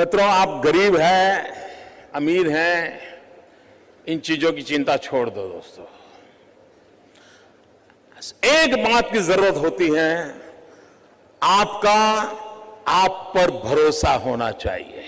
मित्रों, आप गरीब हैं, अमीर हैं, इन चीजों की चिंता छोड़ दो दोस्तों। एक बात की जरूरत होती है, आपका आप पर भरोसा होना चाहिए।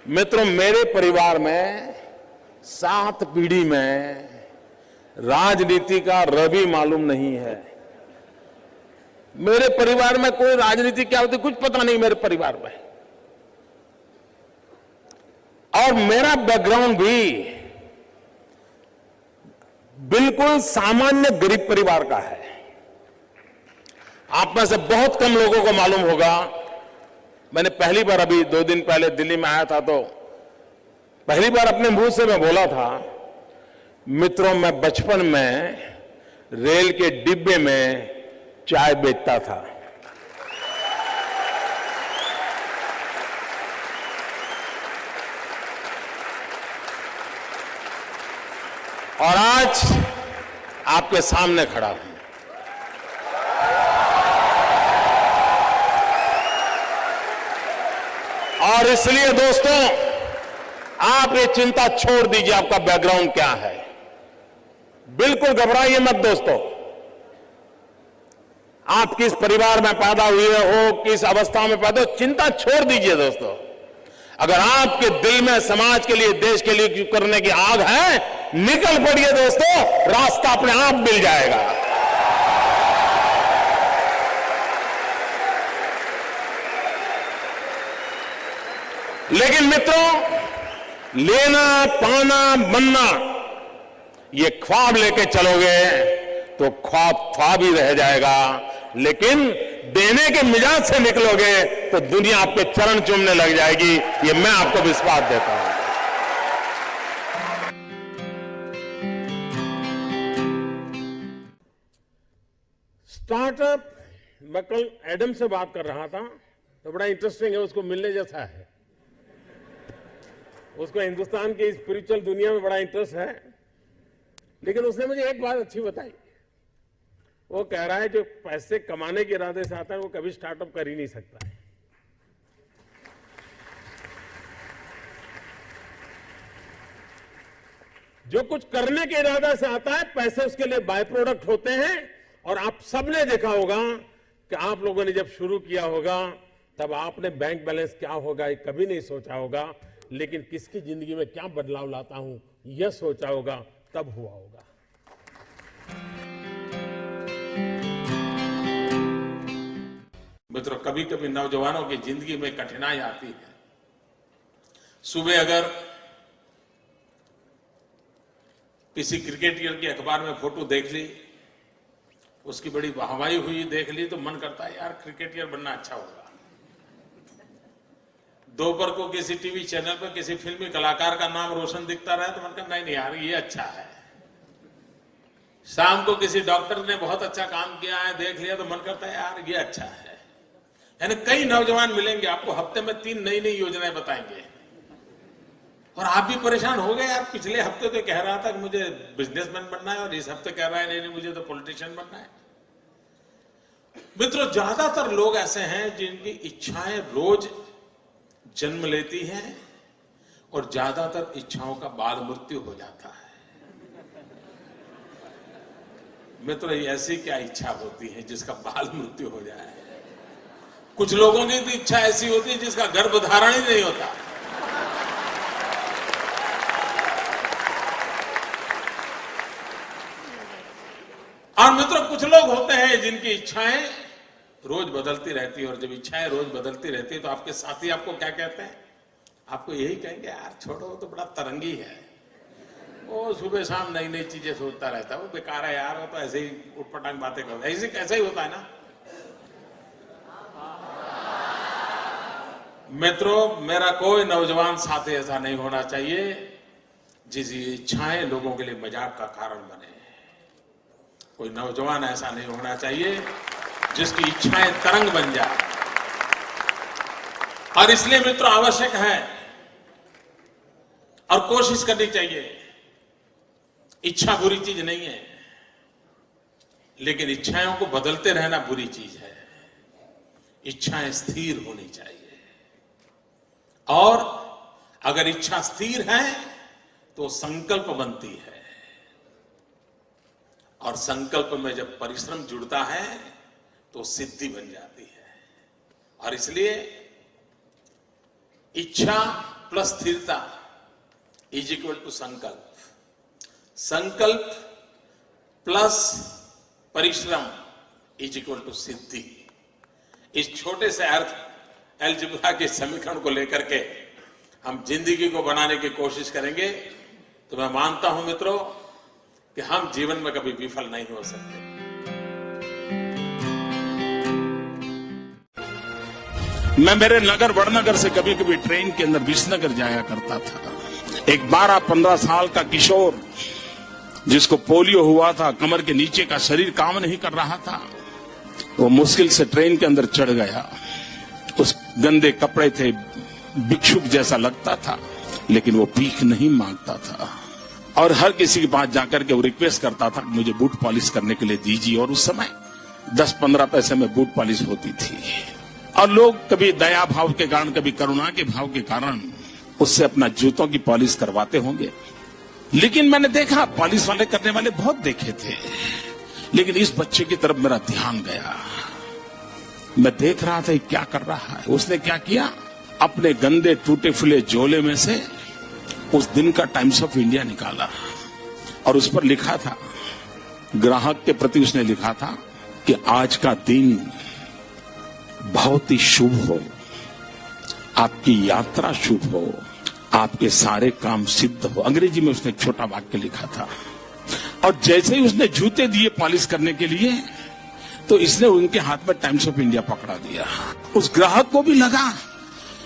मित्रों, मेरे परिवार में 7 पीढ़ी में राजनीति का रवि मालूम नहीं है। मेरे परिवार में कोई राजनीति क्या होती कुछ पता नहीं मेरे परिवार में। और मेरा बैकग्राउंड भी बिल्कुल सामान्य गरीब परिवार का है। आप में से बहुत कम लोगों को मालूम होगा, मैंने पहली बार अभी 2 दिन पहले दिल्ली में आया था तो पहली बार अपने मुंह से मैं बोला था, मित्रों, मैं बचपन में रेल के डिब्बे में चाय बेचता था। और आज आपके सामने खड़ा हूं। और इसलिए दोस्तों, आप ये चिंता छोड़ दीजिए आपका बैकग्राउंड क्या है। बिल्कुल घबराइए मत दोस्तों। आप किस परिवार में पैदा हुए हो, किस अवस्था में पैदा हो, चिंता छोड़ दीजिए दोस्तों। अगर आपके दिल में समाज के लिए, देश के लिए कुछ करने की आग है, निकल पड़िए दोस्तों, रास्ता अपने आप मिल जाएगा। लेकिन मित्रों, लेना, पाना, बनना, ये ख्वाब लेके चलोगे तो ख्वाब ख्वाब ही रह जाएगा। लेकिन देने के मिजाज से निकलोगे तो दुनिया आपके चरण चूमने लग जाएगी। ये मैं आपको विश्वास देता हूं। स्टार्टअप, मैं कल एडम से बात कर रहा था तो बड़ा इंटरेस्टिंग है, उसको मिलने जैसा है। उसको हिंदुस्तान की स्पिरिचुअल दुनिया में बड़ा इंटरेस्ट है। लेकिन उसने मुझे एक बात अच्छी बताई। वो कह रहा है जो पैसे कमाने के इरादे से आता है वो कभी स्टार्टअप कर ही नहीं सकता है। जो कुछ करने के इरादे से आता है, पैसे उसके लिए बाय प्रोडक्ट होते हैं। और आप सबने देखा होगा कि आप लोगों ने जब शुरू किया होगा तब आपने बैंक बैलेंस क्या होगा ये कभी नहीं सोचा होगा। लेकिन किसकी जिंदगी में क्या बदलाव लाता हूं यह सोचा होगा, तब हुआ होगा। मित्रों, कभी कभी नौजवानों की जिंदगी में कठिनाई आती है। सुबह अगर किसी क्रिकेटर की अखबार में फोटो देख ली, उसकी बड़ी वाहवाही हुई देख ली, तो मन करता है यार क्रिकेटर बनना अच्छा होगा। दोपहर को किसी टीवी चैनल पर किसी फिल्मी कलाकार का नाम रोशन दिखता रहा तो मन करता नहीं यार ये अच्छा है। शाम को किसी डॉक्टर ने बहुत अच्छा काम किया है देख लिया तो मन करता है यार ये अच्छा है। यानी कई नौजवान मिलेंगे आपको, हफ्ते में 3 नई नई योजनाएं बताएंगे और आप भी परेशान हो गए। यार पिछले हफ्ते तो कह रहा था कि मुझे बिजनेसमैन बनना है और इस हफ्ते कह रहा है नहीं मुझे तो पॉलिटिशियन बनना है। मित्रों, ज्यादातर लोग ऐसे हैं जिनकी इच्छाएं रोज जन्म लेती हैं और ज्यादातर इच्छाओं का बाल मृत्यु हो जाता है। मित्रों, ऐसी क्या इच्छा होती है जिसका बाल मृत्यु हो जाए? कुछ लोगों की तो इच्छा ऐसी होती है जिसका गर्भधारण ही नहीं होता। और मित्रों, कुछ लोग होते हैं जिनकी इच्छाएं रोज बदलती रहती है। और जब इच्छाएं रोज बदलती रहती है तो आपके साथी आपको क्या कहते हैं? आपको यही कहेंगे यार छोड़ो, वो तो बड़ा तरंगी है, वो सुबह शाम नई नई चीजें सोचता रहता है, वो बेकार है यार, वो तो ऐसे ही उटपटांग बातें करता है। ऐसे कैसा ही होता है ना। मित्रों, मेरा कोई नौजवान साथी ऐसा नहीं होना चाहिए जिसकी इच्छाएं लोगों के लिए मजाक का कारण बने। कोई नौजवान ऐसा नहीं होना चाहिए जिसकी इच्छाएं तरंग बन जाए। और इसलिए मित्रों आवश्यक है और कोशिश करनी चाहिए। इच्छा बुरी चीज नहीं है, लेकिन इच्छाओं को बदलते रहना बुरी चीज है। इच्छाएं स्थिर होनी चाहिए, और अगर इच्छा स्थिर है तो संकल्प बनती है, और संकल्प में जब परिश्रम जुड़ता है तो सिद्धि बन जाती है। और इसलिए इच्छा प्लस स्थिरता इज इक्वल टू संकल्प, संकल्प प्लस परिश्रम इज इक्वल टू सिद्धि। इस छोटे से अर्थ अलजेब्रा के समीकरण को लेकर के हम जिंदगी को बनाने की कोशिश करेंगे तो मैं मानता हूं मित्रों कि हम जीवन में कभी विफल नहीं हो सकते। मैं मेरे नगर वड़नगर से कभी कभी ट्रेन के अंदर विसनगर जाया करता था। एक 12-15 साल का किशोर जिसको पोलियो हुआ था, कमर के नीचे का शरीर काम नहीं कर रहा था, वो मुश्किल से ट्रेन के अंदर चढ़ गया। उस गंदे कपड़े थे, भिक्षुक जैसा लगता था, लेकिन वो भीख नहीं मांगता था और हर किसी के पास जाकर के वो रिक्वेस्ट करता था मुझे बूट पॉलिश करने के लिए दीजिए। और उस समय 10-15 पैसे में बूट पॉलिश होती थी, और लोग कभी दया भाव के कारण, कभी करुणा के भाव के कारण उससे अपना जूतों की पॉलिश करवाते होंगे। लेकिन मैंने देखा, पॉलिश वाले करने वाले बहुत देखे थे, लेकिन इस बच्चे की तरफ मेरा ध्यान गया। मैं देख रहा था क्या कर रहा है। उसने क्या किया, अपने गंदे टूटे फूले झोले में से उस दिन का टाइम्स ऑफ इंडिया निकाला और उस पर लिखा था, ग्राहक के प्रति उसने लिखा था कि आज का दिन बहुत ही शुभ हो, आपकी यात्रा शुभ हो, आपके सारे काम सिद्ध हो। अंग्रेजी में उसने एक छोटा वाक्य लिखा था। और जैसे ही उसने जूते दिए पॉलिश करने के लिए, तो इसने उनके हाथ में टाइम्स ऑफ इंडिया पकड़ा दिया। उस ग्राहक को भी लगा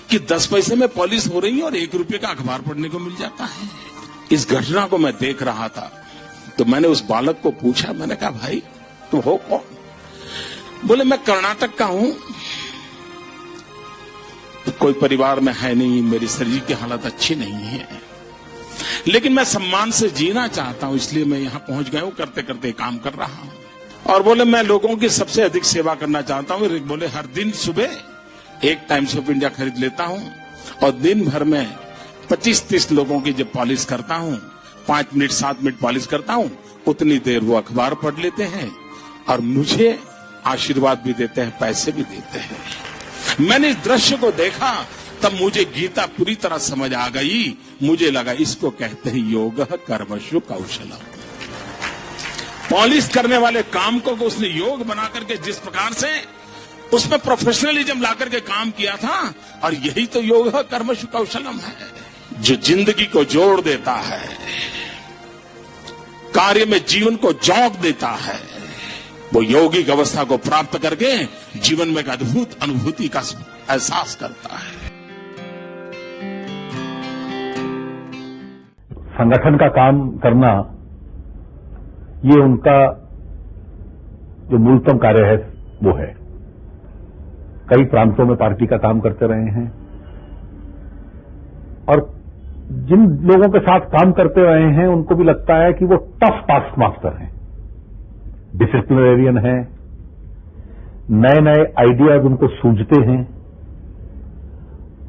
कि 10 पैसे में पॉलिश हो रही है और 1 रुपये का अखबार पढ़ने को मिल जाता है। इस घटना को मैं देख रहा था, तो मैंने उस बालक को पूछा, मैंने कहा भाई तुम हो कौन? बोले मैं कर्नाटक का हूं, कोई परिवार में है नहीं, मेरी शरीर की हालत अच्छी नहीं है, लेकिन मैं सम्मान से जीना चाहता हूं, इसलिए मैं यहां पहुंच गया हूं, करते करते काम कर रहा हूं। और बोले मैं लोगों की सबसे अधिक सेवा करना चाहता हूं। बोले हर दिन सुबह एक टाइम्स ऑफ इंडिया खरीद लेता हूं और दिन भर में 25-30 लोगों की जब पॉलिश करता हूं, 5 मिनट 7 मिनट पॉलिश करता हूं, उतनी देर वो अखबार पढ़ लेते हैं और मुझे आशीर्वाद भी देते हैं, पैसे भी देते हैं। मैंने इस दृश्य को देखा, तब मुझे गीता पूरी तरह समझ आ गई। मुझे लगा इसको कहते हैं योग कर्मशु कौशलम। पॉलिश करने वाले काम को उसने योग बना करके जिस प्रकार से उसमें प्रोफेशनलिज्म ला करके काम किया था, और यही तो योग कर्मशु कौशलम है, जो जिंदगी को जोड़ देता है, कार्य में जीवन को जोक देता है। वो यौगिक अवस्था को प्राप्त करके जीवन में एक अद्भुत अनुभूति का एहसास करता है। संगठन का काम करना, ये उनका जो मूलतम कार्य है वो है। कई प्रांतों में पार्टी का काम करते रहे हैं, और जिन लोगों के साथ काम करते रहे हैं उनको भी लगता है कि वो टफ टास्क मास्टर हैं, डिसिप्लिनरियन हैं, नए नए आइडियाज उनको सूझते हैं।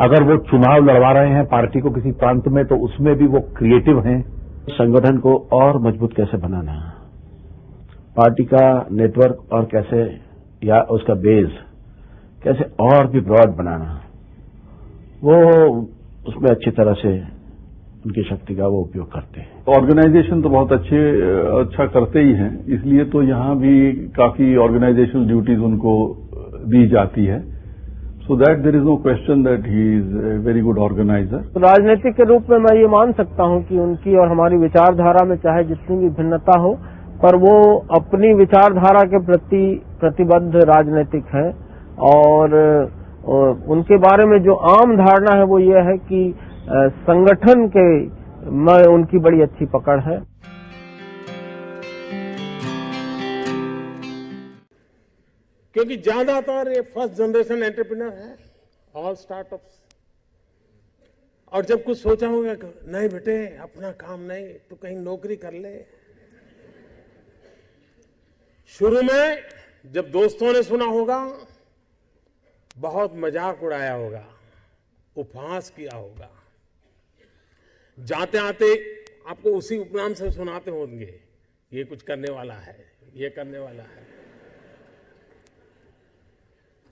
अगर वो चुनाव लड़वा रहे हैं पार्टी को किसी प्रांत में, तो उसमें भी वो क्रिएटिव हैं। संगठन को और मजबूत कैसे बनाना, पार्टी का नेटवर्क और कैसे, या उसका बेस कैसे और भी ब्रॉड बनाना, वो उसमें अच्छी तरह से उनकी शक्ति का वो उपयोग करते हैं। ऑर्गेनाइजेशन तो बहुत अच्छा करते ही हैं, इसलिए तो यहाँ भी काफी ऑर्गेनाइजेशनल ड्यूटीज उनको दी जाती है। So that there is no question that he is a very good organiser. तो राजनीतिक के रूप में मैं ये मान सकता हूँ कि उनकी और हमारी विचारधारा में चाहे जितनी भी भिन्नता हो, पर वो अपनी विचारधारा के प्रति प्रतिबद्ध राजनीतिक है। और उनके बारे में जो आम धारणा है वो ये है कि संगठन के में उनकी बड़ी अच्छी पकड़ है। क्योंकि ज्यादातर ये फर्स्ट जनरेशन एंटरप्रेन्योर है, ऑल स्टार्टअप्स। और जब कुछ सोचा होगा, नहीं बेटे अपना काम नहीं, तो कहीं नौकरी कर ले। शुरू में जब दोस्तों ने सुना होगा, बहुत मजाक उड़ाया होगा, उपहास किया होगा, जाते आते आपको उसी उपनाम से सुनाते होंगे, ये कुछ करने वाला है, ये करने वाला है।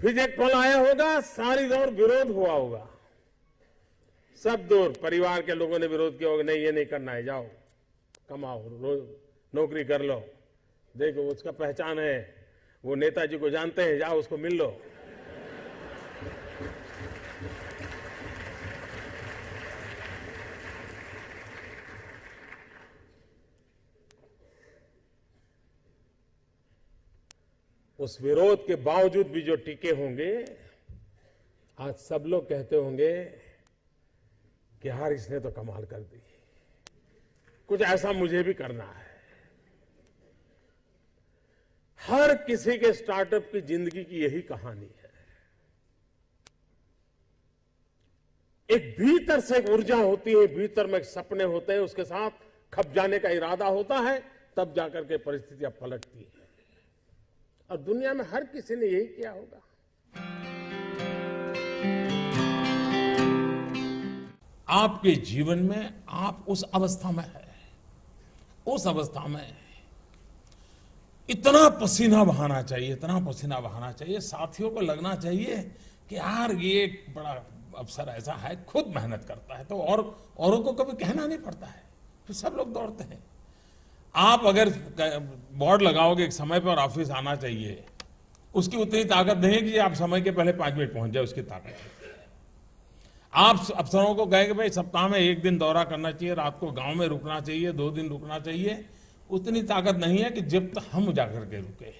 फिर एक पल आया होगा, सारी दौर विरोध हुआ होगा, सब दूर परिवार के लोगों ने विरोध किया होगा, नहीं ये नहीं करना है, जाओ कमाओ, नौकरी कर लो, देखो उसका पहचान है, वो नेताजी को जानते हैं, जाओ उसको मिल लो। उस विरोध के बावजूद भी जो टिके होंगे, आज सब लोग कहते होंगे कि यार इसने तो कमाल कर दी, कुछ ऐसा मुझे भी करना है। हर किसी के स्टार्टअप की जिंदगी की यही कहानी है। एक भीतर से एक ऊर्जा होती है, भीतर में एक सपने होते हैं, उसके साथ खप जाने का इरादा होता है, तब जाकर के परिस्थितियां पलटती है। और दुनिया में हर किसी ने यही किया होगा। आपके जीवन में आप उस अवस्था में है, उस अवस्था में इतना पसीना बहाना चाहिए, इतना पसीना बहाना चाहिए, साथियों को लगना चाहिए कि यार ये एक बड़ा अवसर ऐसा है, खुद मेहनत करता है तो और औरों को कभी कहना नहीं पड़ता है, तो सब लोग दौड़ते हैं। आप अगर बोर्ड लगाओगे एक समय पर ऑफिस आना चाहिए, उसकी उतनी ताकत नहीं है कि आप समय के पहले 5 मिनट पहुंच जाए, उसकी ताकत है। आप अफसरों को कहेंगे भाई सप्ताह में 1 दिन दौरा करना चाहिए, रात को गांव में रुकना चाहिए, 2 दिन रुकना चाहिए, उतनी ताकत नहीं है कि जब तक हम जाकर के रुके।